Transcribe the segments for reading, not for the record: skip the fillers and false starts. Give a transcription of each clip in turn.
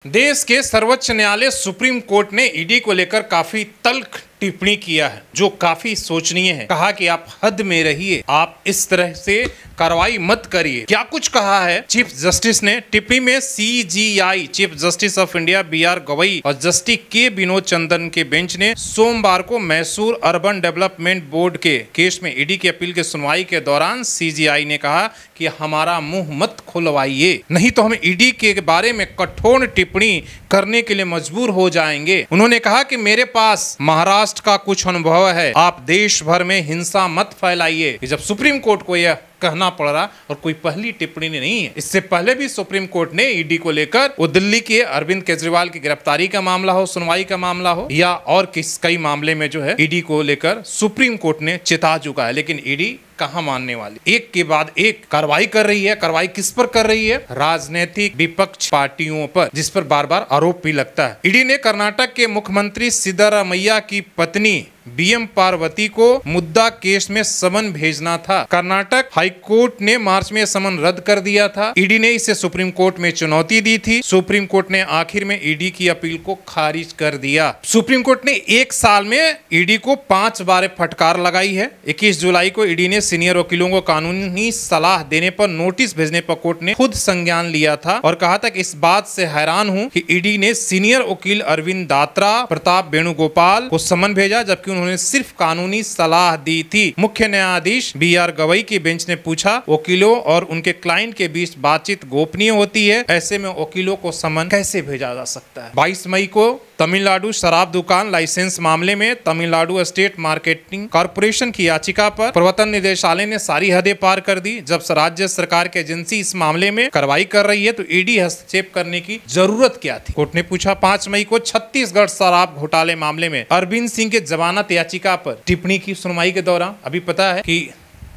देश के सर्वोच्च न्यायालय सुप्रीम कोर्ट ने ईडी को लेकर काफी तल्ख टिप्पणी किया है जो काफी सोचनीय है। कहा कि आप हद में रहिए, आप इस तरह से कार्रवाई मत करिए। क्या कुछ कहा है चीफ जस्टिस ने टिप्पणी में? CJI chief justice of India BR Gavai और जस्टिस के विनोद चंद्रन के बेंच ने सोमवार को मैसूर अर्बन डेवलपमेंट बोर्ड के केस में ईडी की अपील की सुनवाई के दौरान सीजीआई ने कहा कि हमारा मुंह मत खुलवाइए, नहीं तो हम ईडी के बारे में कठोर टिप्पणी करने के लिए मजबूर हो जाएंगे। उन्होंने कहा कि मेरे पास महाराष्ट्र का कुछ अनुभव है, आप देश भर में हिंसा मत फैलाइए। जब सुप्रीम कोर्ट को यह कहना पड़ रहा और कोई पहली टिप्पणी नहीं है। इससे पहले भी सुप्रीम कोर्ट ने ईडी को लेकर वो दिल्ली के अरविंद केजरीवाल की गिरफ्तारी का मामला हो, सुनवाई का मामला हो या और कई मामले में जो है ईडी को लेकर सुप्रीम कोर्ट ने चेता चुका है। लेकिन ईडी कहां मानने वाली, एक के बाद एक कार्रवाई कर रही है। कार्रवाई किस पर कर रही है? राजनीतिक विपक्ष पार्टियों पर, जिस पर बार बार आरोप भी लगता है। ईडी ने कर्नाटक के मुख्यमंत्री सिद्धरामैया की पत्नी बीएम पार्वती को मुद्दा केस में समन भेजना था। कर्नाटक हाई कोर्ट ने मार्च में समन रद्द कर दिया था। ईडी ने इसे सुप्रीम कोर्ट में चुनौती दी थी। सुप्रीम कोर्ट ने आखिर में ईडी की अपील को खारिज कर दिया। सुप्रीम कोर्ट ने एक साल में ईडी को 5 बार फटकार लगाई है। 21 जुलाई को ईडी ने सीनियर वकीलों को कानूनी सलाह देने पर नोटिस भेजने पर कोर्ट ने खुद संज्ञान लिया था और कहा था कि इस बात से हैरान हूं कि ईडी ने सीनियर वकील अरविंद दात्रा, प्रताप वेणुगोपाल को समन भेजा जबकि उन्होंने सिर्फ कानूनी सलाह दी थी। मुख्य न्यायाधीश बीआर गवई की बेंच ने पूछा, वकीलों और उनके क्लाइंट के बीच बातचीत गोपनीय होती है, ऐसे में वकीलों को समन कैसे भेजा जा सकता है? 22 मई को तमिलनाडु शराब दुकान लाइसेंस मामले में तमिलनाडु स्टेट मार्केटिंग कॉर्पोरेशन की याचिका पर प्रवर्तन निदेशालय ने सारी हदें पार कर दी। जब राज्य सरकार की एजेंसी इस मामले में कार्रवाई कर रही है तो ईडी हस्तक्षेप करने की जरूरत क्या थी? कोर्ट ने पूछा। 5 मई को छत्तीसगढ़ शराब घोटाले मामले में अरविंद सिंह के जमानत याचिका पर टिप्पणी की सुनवाई के दौरान अभी पता है कि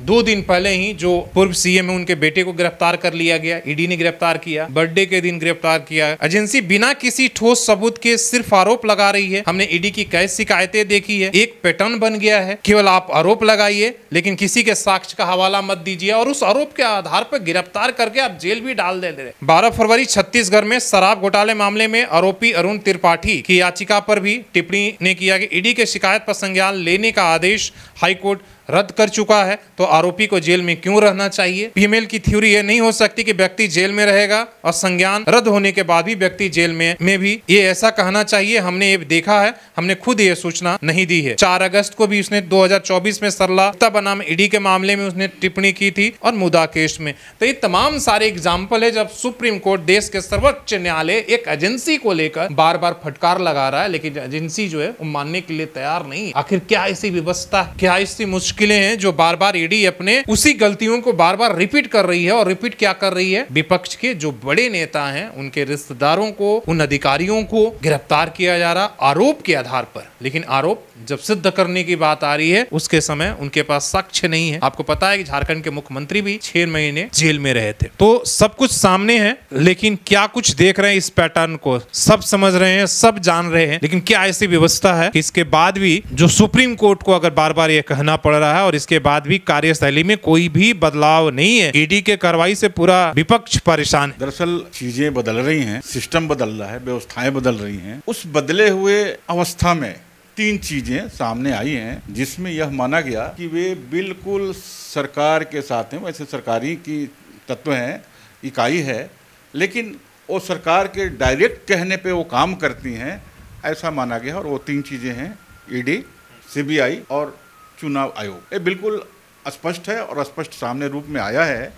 2 दिन पहले ही जो पूर्व सीएम है उनके बेटे को गिरफ्तार कर लिया गया। ईडी ने गिरफ्तार किया, बर्थडे के दिन गिरफ्तार किया। एजेंसी बिना किसी ठोस सबूत के सिर्फ आरोप लगा रही है। हमने ईडी की कई शिकायतें देखी है। एक पैटर्न बन गया है, केवल आप आरोप लगाइए लेकिन किसी के साक्ष्य का हवाला मत दीजिए और उस आरोप के आधार पर गिरफ्तार करके आप जेल भी डाल दे रहे। 12 फरवरी छत्तीसगढ़ में शराब घोटाले मामले में आरोपी अरुण त्रिपाठी की याचिका पर भी टिप्पणी ने किया कि ईडी के शिकायत पर संज्ञान लेने का आदेश हाईकोर्ट रद्द कर चुका है, तो आरोपी को जेल में क्यों रहना चाहिए? पीएमएल की थ्योरी ये नहीं हो सकती कि व्यक्ति जेल में रहेगा और संज्ञान रद्द होने के बाद भी व्यक्ति जेल में भी ये ऐसा कहना चाहिए हमने ये देखा है, हमने खुद ये सूचना नहीं दी है। 4 अगस्त को भी उसने 2024 में सरला बनाम ईडी के मामले में उसने टिप्पणी की थी और मुद्दा केस में। तो ये तमाम सारे एग्जाम्पल है जब सुप्रीम कोर्ट देश के सर्वोच्च न्यायालय एक एजेंसी को लेकर बार बार फटकार लगा रहा है लेकिन एजेंसी जो है वो मानने के लिए तैयार नहीं। आखिर क्या ऐसी व्यवस्था, क्या ऐसी मुश्किलें हैं जो बार बार ईडी अपने उसी गलतियों को बार बार रिपीट कर रही है? और रिपीट क्या कर रही है? विपक्ष के जो बड़े नेता हैं उनके रिश्तेदारों को, उन अधिकारियों को गिरफ्तार किया जा रहा आरोप के आधार पर। लेकिन आरोप जब सिद्ध करने की बात आ रही है उसके समय उनके पास साक्ष्य नहीं है। आपको पता है कि झारखंड के मुख्यमंत्री भी 6 महीने जेल में रहे थे। तो सब कुछ सामने है लेकिन क्या कुछ देख रहे हैं इस पैटर्न को, सब समझ रहे हैं, सब जान रहे हैं, लेकिन क्या ऐसी व्यवस्था है कि इसके बाद भी जो सुप्रीम कोर्ट को अगर बार बार ये कहना पड़ रहा है और इसके बाद भी कार्यशैली में कोई भी बदलाव नहीं है? ईडी के कार्रवाई से पूरा विपक्ष परेशान है। दरअसल चीजें बदल रही हैं, सिस्टम बदल रहा है, व्यवस्थाएं बदल रही हैं। उस बदले हुए अवस्था में 3 चीजें सामने आई हैं जिसमें यह माना गया कि वे बिल्कुल सरकार के साथ हैं। वैसे सरकारी की तत्व हैं, इकाई है, लेकिन वो सरकार के डायरेक्ट कहने पे वो काम करती हैं, ऐसा माना गया। और वो 3 चीजें हैं, ईडी, सीबीआई और चुनाव आयोग। ये बिल्कुल स्पष्ट है और स्पष्ट सामने रूप में आया है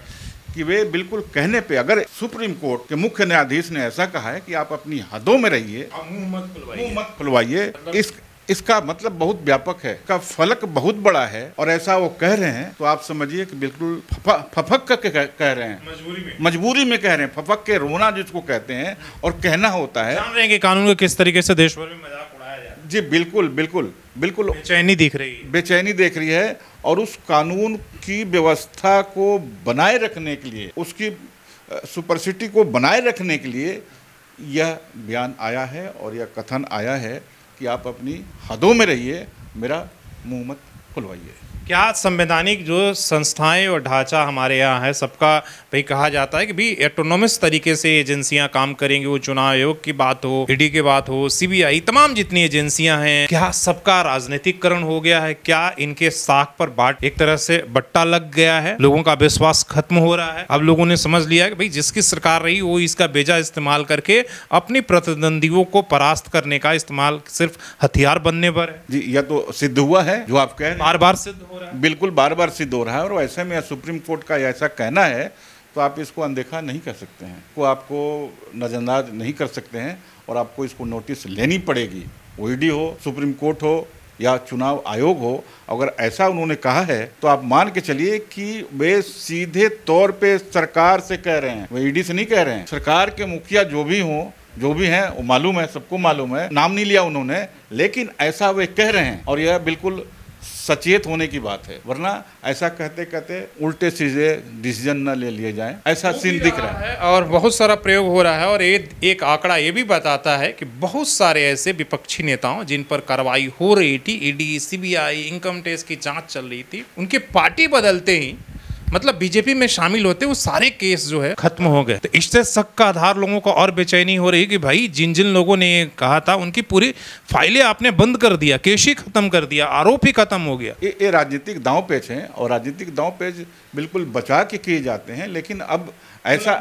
कि वे बिल्कुल कहने पे, अगर सुप्रीम कोर्ट के मुख्य न्यायाधीश ने ऐसा कहा है कि आप अपनी हदों में रहिए, मुंह मत खुलवाइए, इसका मतलब बहुत व्यापक है, का फलक बहुत बड़ा है और ऐसा वो कह रहे हैं तो आप समझिए कि बिल्कुल फफक के कह रहे हैं, मजबूरी में कह रहे हैं। फफक के रोना जिसको कहते हैं और कहना होता है। जान रहे हैं कि कानून को किस तरीके से देश भर में मजाक उड़ाया जाए। जी बिल्कुल बिल्कुल बिल्कुल बेचैनी दिख रही है, बेचैनी देख रही है। और उस कानून की व्यवस्था को बनाए रखने के लिए, उसकी सुपरसिटी को बनाए रखने के लिए यह बयान आया है और यह कथन आया है कि आप अपनी हदों में रहिए, मेरा मुंह मत खुलवाइए। क्या संवैधानिक जो संस्थाएं और ढांचा हमारे यहाँ है सबका भाई कहा जाता है कि भाई ऑटोनोमस तरीके से एजेंसियां काम करेंगी, वो चुनाव आयोग की बात हो, ईडी की बात हो, सीबीआई, तमाम जितनी एजेंसियां हैं, क्या सबका राजनीतिकरण हो गया है? क्या इनके साख पर बाट एक तरह से बट्टा लग गया है? लोगों का विश्वास खत्म हो रहा है? अब लोगों ने समझ लिया कि भाई जिसकी सरकार रही वो इसका बेजा इस्तेमाल करके अपने प्रतिद्वंदियों को परास्त करने का इस्तेमाल सिर्फ हथियार बनने पर है। जी, यह तो सिद्ध हुआ है जो आप कह रहे हैं, बार बार सिद्ध हो रहा है। बिल्कुल बार बार सिद्ध हो रहा है। और ऐसे में सुप्रीम कोर्ट का ऐसा कहना है तो आप इसको अनदेखा नहीं कर सकते हैं, को आपको नजरअंदाज नहीं कर सकते हैं और आपको इसको नोटिस लेनी पड़ेगी। वो ईडी हो, सुप्रीम कोर्ट हो या चुनाव आयोग हो, अगर ऐसा उन्होंने कहा है तो आप मान के चलिए कि वे सीधे तौर पे सरकार से कह रहे हैं, वे ईडी से नहीं कह रहे हैं। सरकार के मुखिया जो भी हैं वो मालूम है, सबको मालूम है, नाम नहीं लिया उन्होंने, लेकिन ऐसा वे कह रहे हैं और यह बिल्कुल सचेत होने की बात है। वरना ऐसा कहते कहते उल्टे सीधे डिसीजन न ले लिए जाएं, ऐसा सीन दिख रहा है। और बहुत सारा प्रयोग हो रहा है। और एक आंकड़ा ये भी बताता है कि बहुत सारे ऐसे विपक्षी नेताओं जिन पर कार्रवाई हो रही थी, ईडी, सीबीआई, इनकम टैक्स की जांच चल रही थी, उनके पार्टी बदलते ही मतलब बीजेपी में शामिल होते वो सारे केस जो है खत्म हो गए। तो इससे शक का आधार लोगों को और बेचैनी हो रही कि भाई जिन जिन लोगों ने कहा था उनकी पूरी फाइलें आपने बंद कर दिया, केस ही खत्म कर दिया, आरोप ही खत्म हो गया। ये राजनीतिक दांव पेच हैं और राजनीतिक दांव पेच बिल्कुल बचा के किए जाते हैं, लेकिन अब ऐसा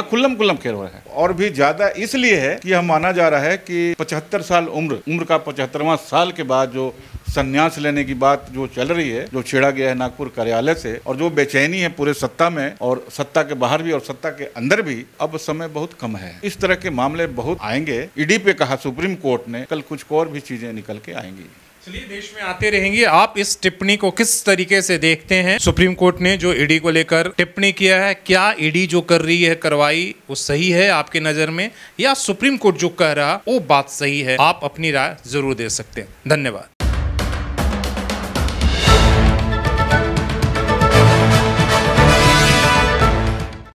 खुल्लम खेल हो रहा है। और भी ज्यादा इसलिए है कि यह माना जा रहा है कि 75 साल उम्र का 75वां साल के बाद जो संन्यास लेने की बात जो चल रही है, जो छेड़ा गया है नागपुर कार्यालय से, और जो बेचैनी है पूरे सत्ता में और सत्ता के बाहर भी और सत्ता के अंदर भी, अब समय बहुत कम है। इस तरह के मामले बहुत आएंगे। ईडी पे कहा सुप्रीम कोर्ट ने, कल कुछ और भी चीजें निकल के आएंगी। चलिए, देश में आते रहेंगे। आप इस टिप्पणी को किस तरीके से देखते हैं? सुप्रीम कोर्ट ने जो ईडी को लेकर टिप्पणी किया है, क्या ईडी जो कर रही है कार्रवाई वो सही है आपके नजर में, या सुप्रीम कोर्ट जो कह रहा वो बात सही है? आप अपनी राय जरूर दे सकते हैं। धन्यवाद।